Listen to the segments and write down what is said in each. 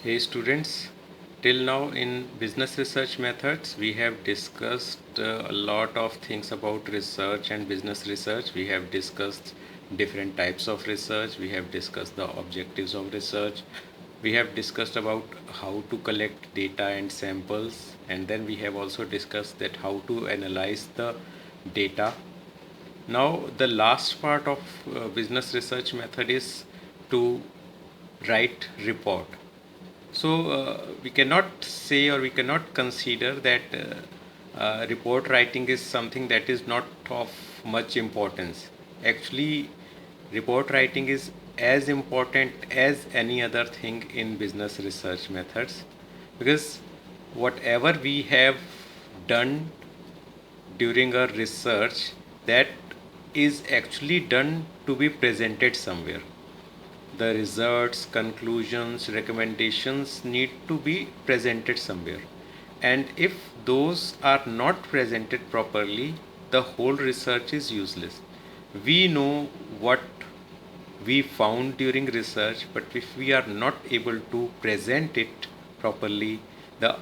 Hey students, till now in business research methods we have discussed a lot of things about research and business research. We have discussed different types of research, we have discussed the objectives of research, we have discussed about how to collect data and samples, and then we have also discussed that how to analyze the data. Now the last part of business research method is to write report. So we cannot say or we cannot consider that report writing is something that is not of much importance. Actually, report writing is as important as any other thing in business research methods, because whatever we have done during our research, that is actually done to be presented somewhere. The results, conclusions, recommendations need to be presented somewhere. And if those are not presented properly, the whole research is useless. We know what we found during research, but if we are not able to present it properly, the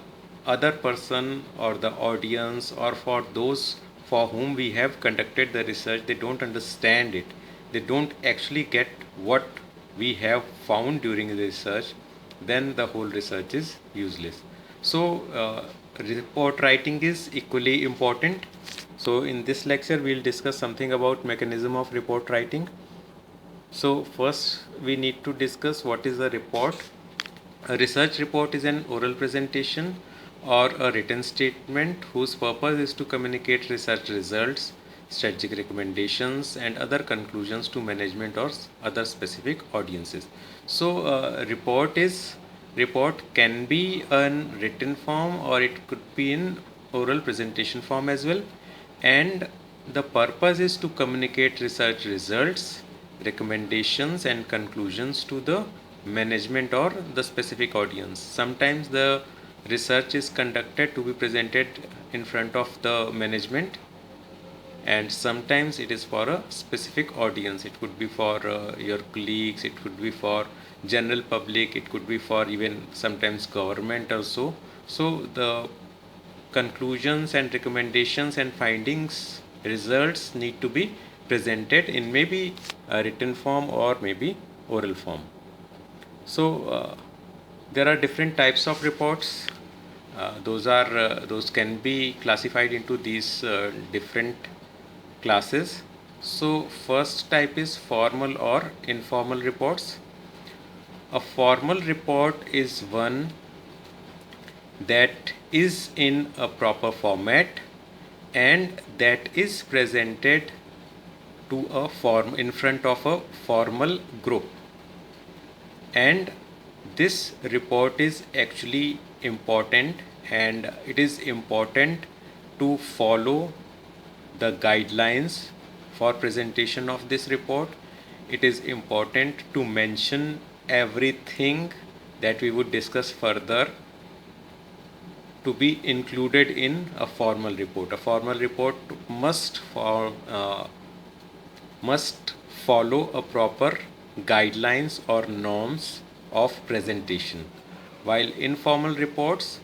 other person or the audience or for those for whom we have conducted the research, they don't understand it. They don't actually get what we have found during the research, then the whole research is useless. So report writing is equally important. So in this lecture we'll discuss something about mechanism of report writing. So first we need to discuss what is a report. A research report is an oral presentation or a written statement whose purpose is to communicate research results, strategic recommendations and other conclusions to management or other specific audiences. So report can be in written form or it could be in oral presentation form as well, and the purpose is to communicate research results, recommendations and conclusions to the management or the specific audience. Sometimes the research is conducted to be presented in front of the management, and sometimes it is for a specific audience. It could be for your colleagues, it could be for general public, it could be for even sometimes government also. So the conclusions and recommendations and findings, results need to be presented in maybe a written form or maybe oral form. So there are different types of reports. Those can be classified into these different classes. So first type is formal or informal reports. A formal report is one that is in a proper format and that is presented to a form in front of a formal group, and this report is actually important, and it is important to follow the guidelines for presentation of this report. It is important to mention everything that we would discuss further to be included in a formal report. A formal report must follow a proper guidelines or norms of presentation. While informal reports,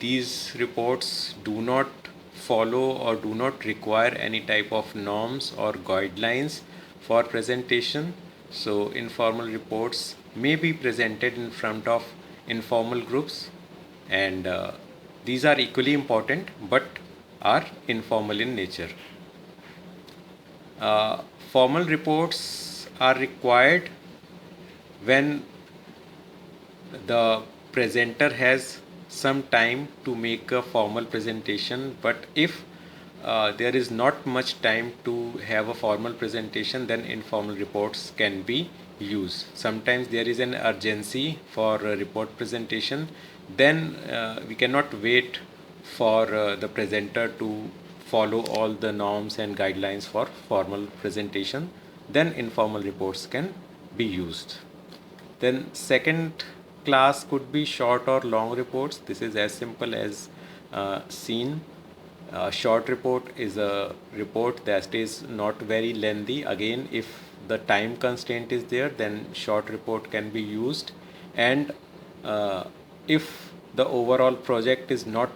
these reports do not follow or do not require any type of norms or guidelines for presentation. So informal reports may be presented in front of informal groups, and these are equally important but are informal in nature. Formal reports are required when the presenter has some time to make a formal presentation, but if there is not much time to have a formal presentation, then informal reports can be used. Sometimes there is an urgency for a report presentation, then we cannot wait for the presenter to follow all the norms and guidelines for formal presentation, then informal reports can be used. Then second class could be short or long reports. This is as simple as seen. A short report is a report that is not very lengthy. Again, if the time constraint is there, then short report can be used, and uh, if the overall project is not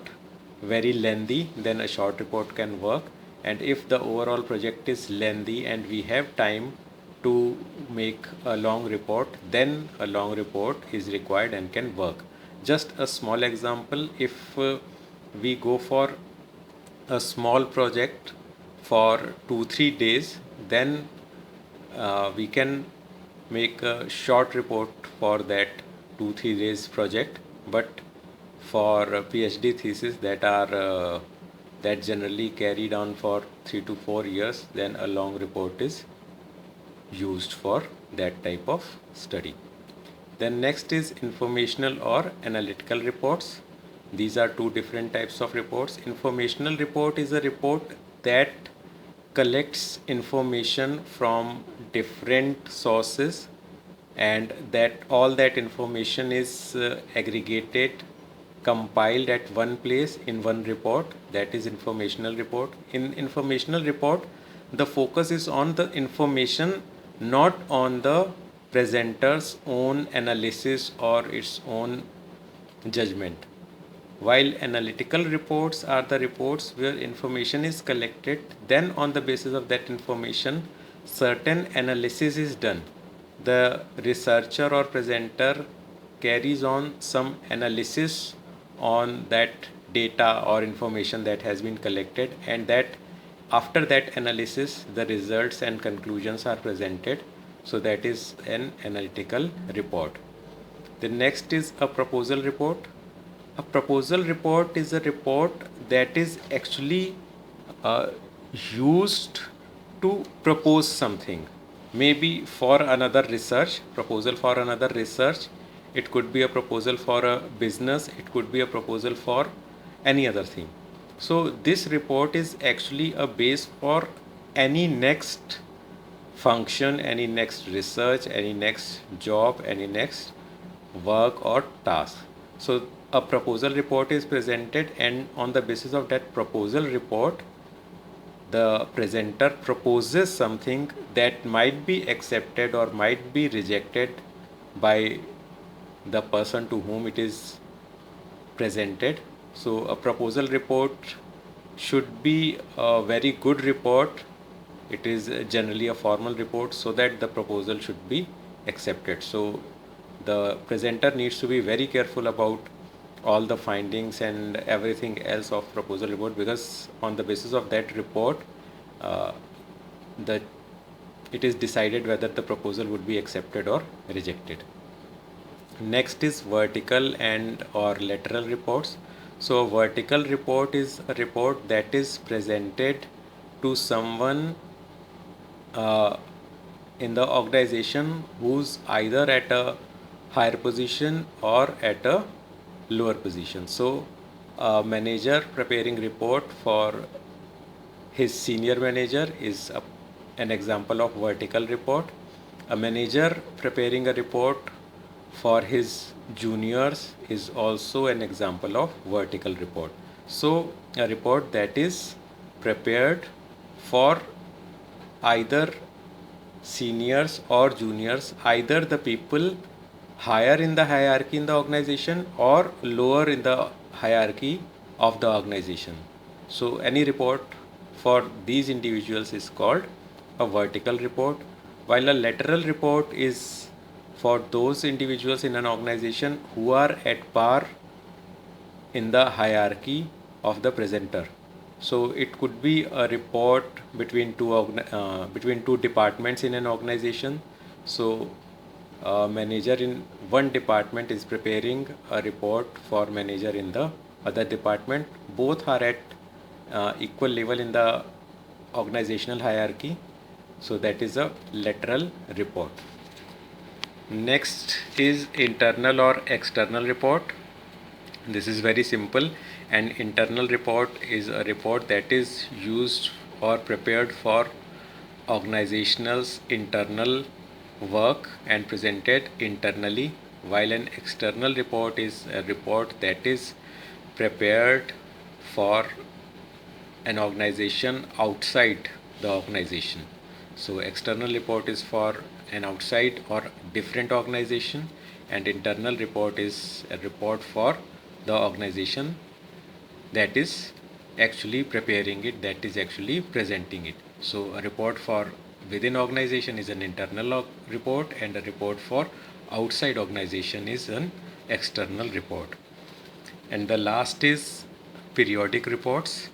very lengthy, then a short report can work. And if the overall project is lengthy and we have time to make a long report, then a long report is required and can work. Just a small example, if we go for a small project for 2 3 days, then we can make a short report for that 2 3 days project. But for PhD thesis that generally carried on for 3 to 4 years, then a long report is used for that type of study. Then next is informational or analytical reports. These are two different types of reports. Informational report is a report that collects information from different sources, and that all that information is aggregated, compiled at one place in one report. That is informational report. In informational report, the focus is on the information, not on the presenter's own analysis or its own judgment. While analytical reports are the reports where information is collected, then on the basis of that information, certain analysis is done. The researcher or presenter carries on some analysis on that data or information that has been collected, and that after that analysis, the results and conclusions are presented. So that is an analytical report. The next is a proposal report. A proposal report is a report that is actually uh, used to propose something, maybe for another research, proposal for another research. It could be a proposal for a business, it could be a proposal for any other thing. So this report is actually a base for any next function, any next research, any next job, any next work or task. So a proposal report is presented, and on the basis of that proposal report, the presenter proposes something that might be accepted or might be rejected by the person to whom it is presented. So a proposal report should be a very good report. It is generally a formal report, so that the proposal should be accepted. So the presenter needs to be very careful about all the findings and everything else of proposal report, because on the basis of that report, uh, the it is decided whether the proposal would be accepted or rejected. Next is vertical and or lateral reports. So a vertical report is a report that is presented to someone in the organization who's either at a higher position or at a lower position. So a manager preparing report for his senior manager is an example of vertical report. A manager preparing a report for his juniors is also an example of vertical report. So a report that is prepared for either seniors or juniors, either the people higher in the hierarchy in the organization or lower in the hierarchy of the organization. So any report for these individuals is called a vertical report, while a lateral report is for those individuals in an organization who are at par in the hierarchy of the presenter. So it could be a report between two departments in an organization. So a manager in one department is preparing a report for manager in the other department. Both are at equal level in the organizational hierarchy. So that is a lateral report. Next is internal or external report. This is very simple. An internal report is a report that is used or prepared for organizational's internal work and presented internally, while an external report is a report that is prepared for an organization outside the organization. So external report is for an outside or different organization, and internal report is a report for the organization that is actually preparing it, that is actually presenting it. So a report for within organization is an internal report, and a report for outside organization is an external report. And the last is periodic reports.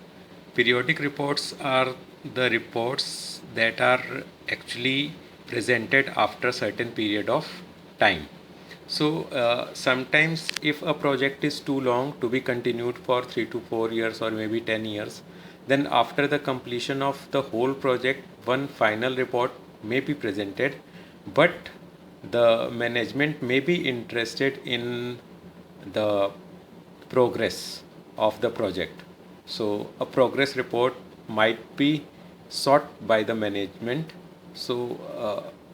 Periodic reports are the reports that are actually presented after a certain period of time. So sometimes if a project is too long to be continued for 3 to 4 years or maybe 10 years, then after the completion of the whole project, one final report may be presented, but the management may be interested in the progress of the project. So a progress report might be sought by the management. So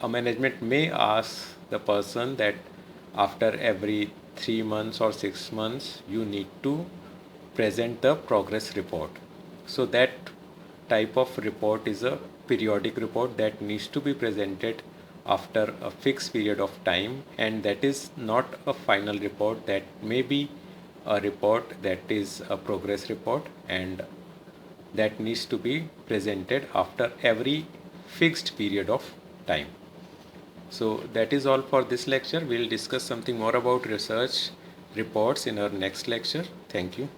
a management may ask the person that after every 3 months or 6 months you need to present the progress report. So that type of report is a periodic report that needs to be presented after a fixed period of time, and that is not a final report. That may be a report that is a progress report, and that needs to be presented after every fixed period of time. So that is all for this lecture. We'll discuss something more about research reports in our next lecture. Thank you.